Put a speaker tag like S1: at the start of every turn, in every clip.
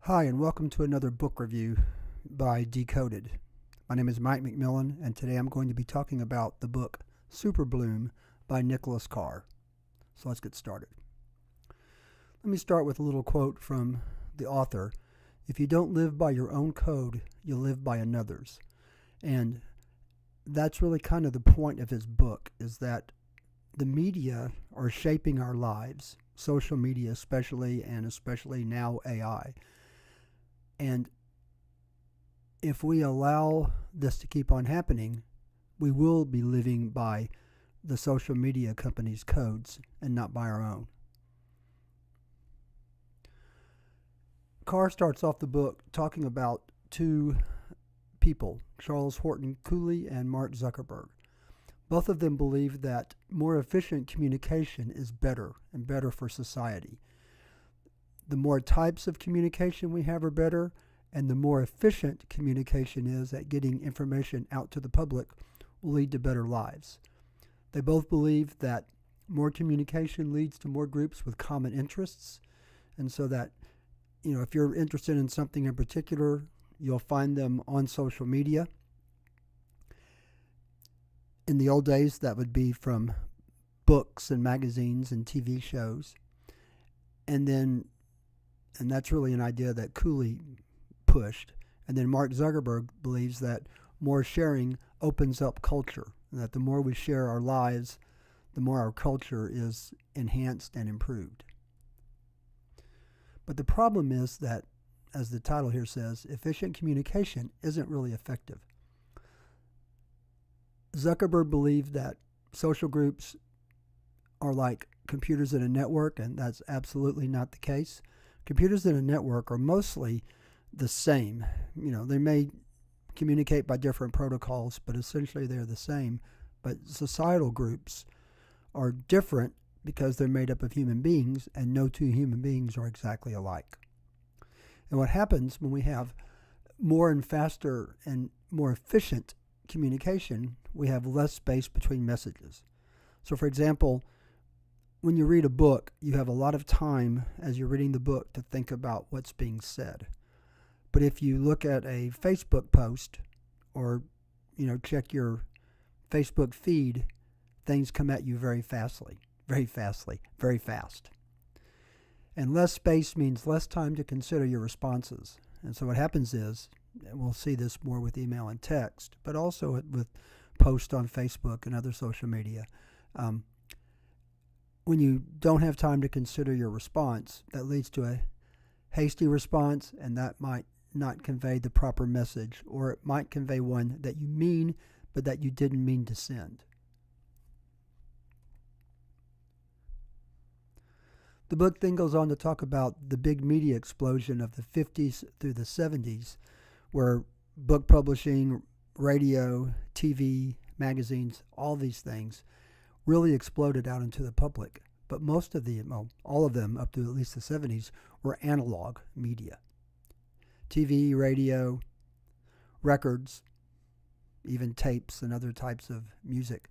S1: Hi, and welcome to another book review by Decoded. My name is Mike McMillan, and today I'm going to be talking about the book Superbloom by Nicholas Carr. So let's get started. Let me start with a little quote from the author. If you don't live by your own code, you'll live by another's. And that's really kind of the point of his book, is that the media are shaping our lives, social media especially, and especially now AI. And if we allow this to keep on happening, we will be living by the social media companies' codes and not by our own. Carr starts off the book talking about two people, Charles Horton Cooley and Mark Zuckerberg. Both of them believe that more efficient communication is better and better for society. The more types of communication we have are better, and the more efficient communication is at getting information out to the public will lead to better lives. They both believe that more communication leads to more groups with common interests, and so that, if you're interested in something in particular, you'll find them on social media. In the old days, that would be from books and magazines and TV shows. And that's really an idea that Cooley pushed. And then Mark Zuckerberg believes that more sharing opens up culture, and that the more we share our lives, the more our culture is enhanced and improved. But the problem is that, as the title here says, efficient communication isn't really effective. Zuckerberg believed that social groups are like computers in a network, and that's absolutely not the case. Computers in a network are mostly the same. They may communicate by different protocols, but essentially they're the same. But societal groups are different because they're made up of human beings, and no two human beings are exactly alike. And what happens when we have more and faster and more efficient communication, we have less space between messages. So, for example, when you read a book, you have a lot of time as you're reading the book to think about what's being said. But if you look at a Facebook post or, check your Facebook feed, things come at you very fast. And less space means less time to consider your responses. And so what happens is, and we'll see this more with email and text, but also with posts on Facebook and other social media, when you don't have time to consider your response, that leads to a hasty response, and that might not convey the proper message, or it might convey one that you mean, but that you didn't mean to send. The book then goes on to talk about the big media explosion of the 50s through the 70s, where book publishing, radio, TV, magazines, all these things really exploded out into the public. But most of all of them up to at least the 70s were analog media. TV, radio, records, even tapes and other types of music.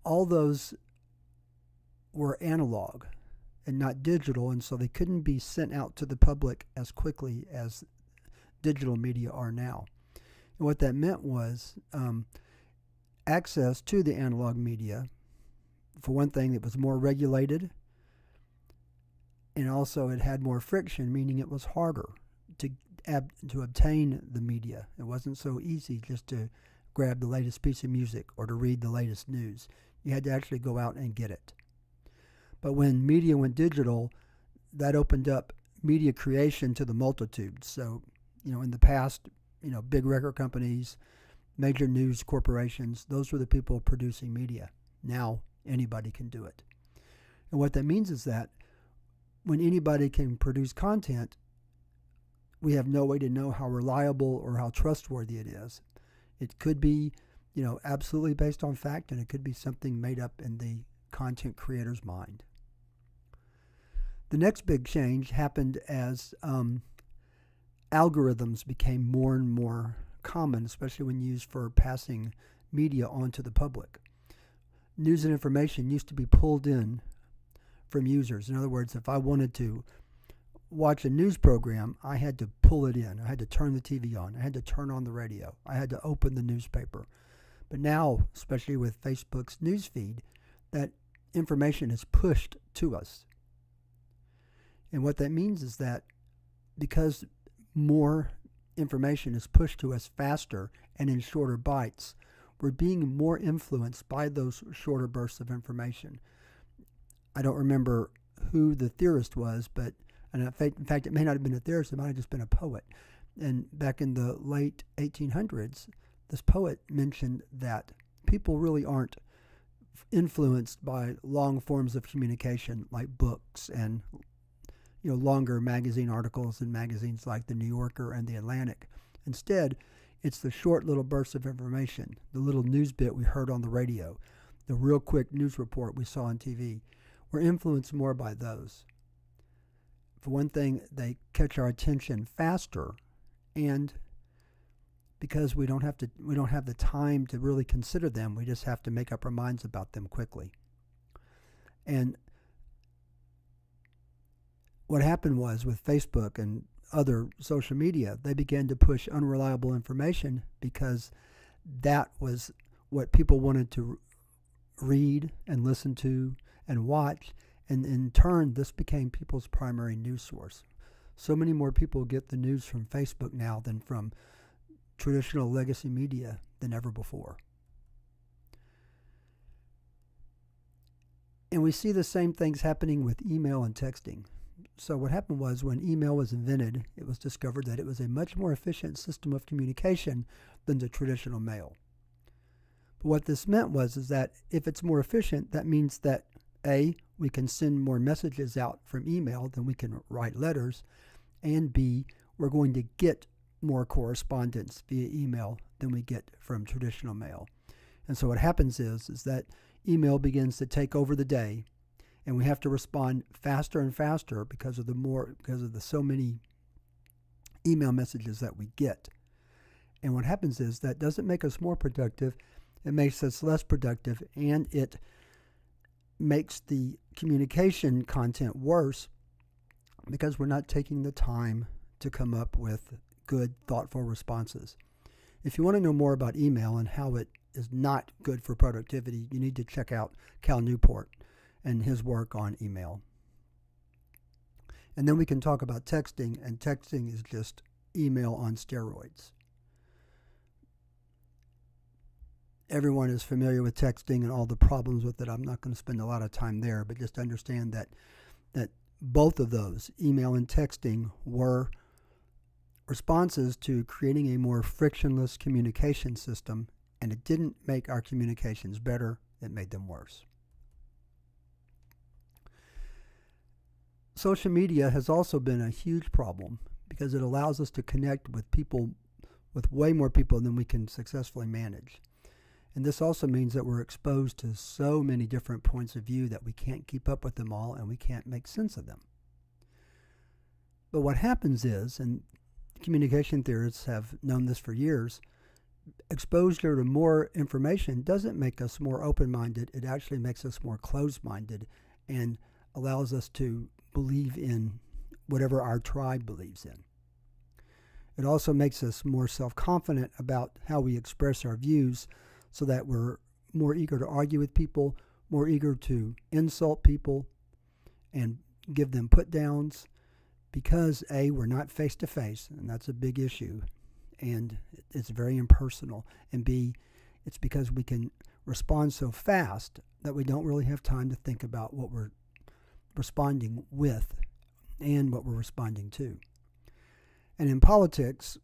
S1: All those were analog and not digital, and so they couldn't be sent out to the public as quickly as digital media are now. And what that meant was access to the analog media, for one thing, it was more regulated, and also it had more friction, meaning it was harder to obtain the media. It wasn't so easy just to grab the latest piece of music or to read the latest news. You had to actually go out and get it. But when media went digital, that opened up media creation to the multitude. So, in the past, big record companies, major news corporations, those were the people producing media. Now, anybody can do it. And what that means is that when anybody can produce content, we have no way to know how reliable or how trustworthy it is. It could be, absolutely based on fact, and it could be something made up in the content creator's mind. The next big change happened as algorithms became more and more common, especially when used for passing media on to the public. News and information used to be pulled in from users. In other words, if I wanted to watch a news program, I had to pull it in. I had to turn the TV on. I had to turn on the radio. I had to open the newspaper. But now, especially with Facebook's news feed, that information is pushed to us. And what that means is that because more information is pushed to us faster and in shorter bites, we're being more influenced by those shorter bursts of information. I don't remember who the theorist was, but and in fact, it may not have been a theorist, it might have just been a poet. And back in the late 1800s, this poet mentioned that people really aren't influenced by long forms of communication like books and longer magazine articles in magazines like the New Yorker and the Atlantic. Instead, it's the short little bursts of information, the little news bit we heard on the radio, the real quick news report we saw on TV. We're influenced more by those. For one thing, they catch our attention faster, and because we don't have the time to really consider them, we just have to make up our minds about them quickly. And what happened was with Facebook and other social media, they began to push unreliable information because that was what people wanted to read and listen to and watch. And in turn, this became people's primary news source. So many more people get the news from Facebook now than from traditional legacy media than ever before. And we see the same things happening with email and texting. So what happened was when email was invented, it was discovered that it was a much more efficient system of communication than the traditional mail. But what this meant was that if it's more efficient, that means that A, we can send more messages out from email than we can write letters, and B, we're going to get more correspondence via email than we get from traditional mail. And so what happens is that email begins to take over the day, and we have to respond faster and faster because of the so many email messages that we get. And what happens is that doesn't make us more productive, it makes us less productive, and it makes the communication content worse because we're not taking the time to come up with good, thoughtful responses. If you want to know more about email and how it is not good for productivity, you need to check out Cal Newport and his work on email. And then we can talk about texting, and texting is just email on steroids. Everyone is familiar with texting and all the problems with it. I'm not going to spend a lot of time there, but just understand that both of those, email and texting, were responses to creating a more frictionless communication system, and it didn't make our communications better, it made them worse. Social media has also been a huge problem because it allows us to connect with people, with way more people than we can successfully manage. And this also means that we're exposed to so many different points of view that we can't keep up with them all and we can't make sense of them. But what happens is, and communication theorists have known this for years, exposure to more information doesn't make us more open-minded. It actually makes us more closed-minded and allows us to believe in whatever our tribe believes in. It also makes us more self-confident about how we express our views, so that we're more eager to argue with people, more eager to insult people and give them put-downs because A, we're not face-to-face, and that's a big issue, and it's very impersonal, and B, it's because we can respond so fast that we don't really have time to think about what we're responding with and what we're responding to. And in politics,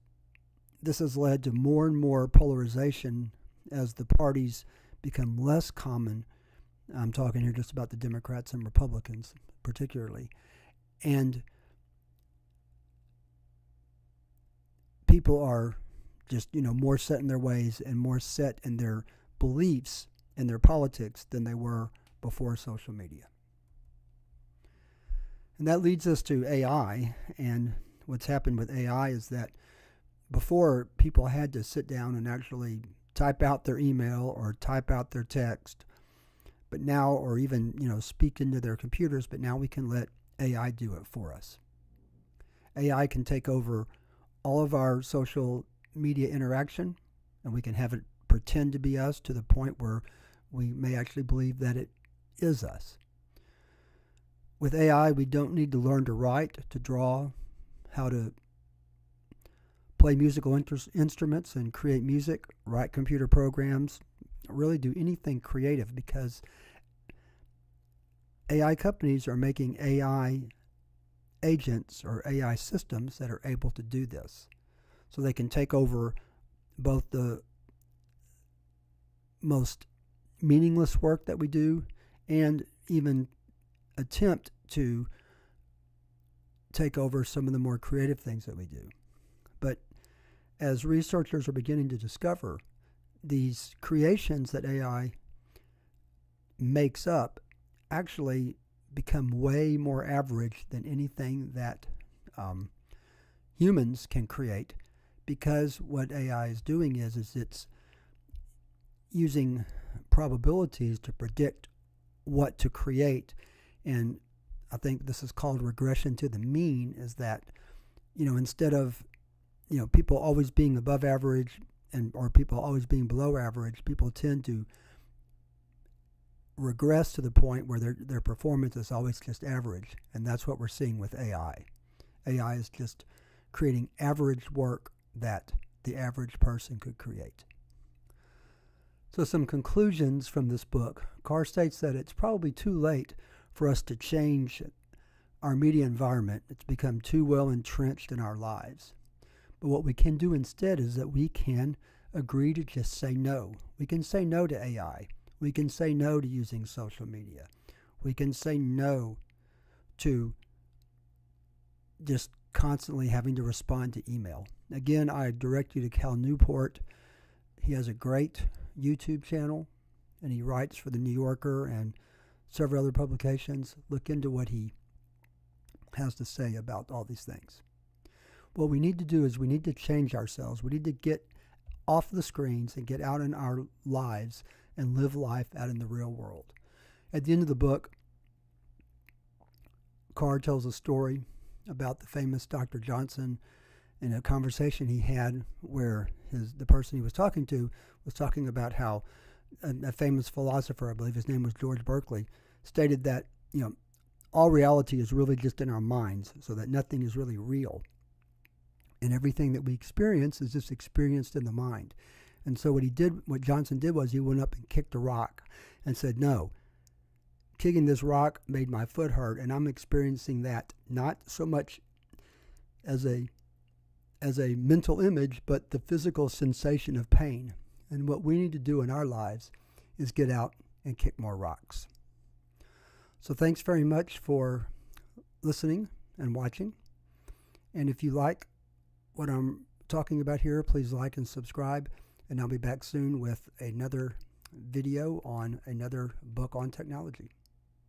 S1: this has led to more and more polarization as the parties become less common. I'm talking here just about the Democrats and Republicans particularly. And people are just, more set in their ways and more set in their beliefs and their politics than they were before social media. And that leads us to AI. And what's happened with AI is that before, people had to sit down and actually type out their email or type out their text, but now, or even, speak into their computers, but now we can let AI do it for us. AI can take over all of our social media interaction, and we can have it pretend to be us to the point where we may actually believe that it is us. With AI, we don't need to learn to write, to draw, how to play musical instruments and create music, write computer programs, really do anything creative, because AI companies are making AI agents or AI systems that are able to do this. So they can take over both the most meaningless work that we do and even attempt to take over some of the more creative things that we do. But as researchers are beginning to discover, these creations that AI makes up actually become way more average than anything that humans can create, because what AI is doing is it's using probabilities to predict what to create. And I think this is called regression to the mean, is that, instead of, people always being above average or people always being below average, people tend to regress to the point where their performance is always just average. And that's what we're seeing with AI. AI is just creating average work that the average person could create. So some conclusions from this book. Carr states that it's probably too late for us to change our media environment. It's become too well entrenched in our lives. But what we can do instead is that we can agree to just say no. We can say no to AI. We can say no to using social media. We can say no to just constantly having to respond to email. Again, I direct you to Cal Newport. He has a great YouTube channel, and he writes for the New Yorker and several other publications. Look into what he has to say about all these things. What we need to do is we need to change ourselves. We need to get off the screens and get out in our lives and live life out in the real world. At the end of the book, Carr tells a story about the famous Dr. Johnson in a conversation he had where the person he was talking to was talking about how a famous philosopher, I believe his name was George Berkeley, stated that all reality is really just in our minds, so that nothing is really real. And everything that we experience is just experienced in the mind. And so what Johnson did was he went up and kicked a rock and said, no, kicking this rock made my foot hurt, and I'm experiencing that not so much as a mental image, but the physical sensation of pain. And what we need to do in our lives is get out and kick more rocks. So thanks very much for listening and watching. And if you like what I'm talking about here, please like and subscribe. And I'll be back soon with another video on another book on technology.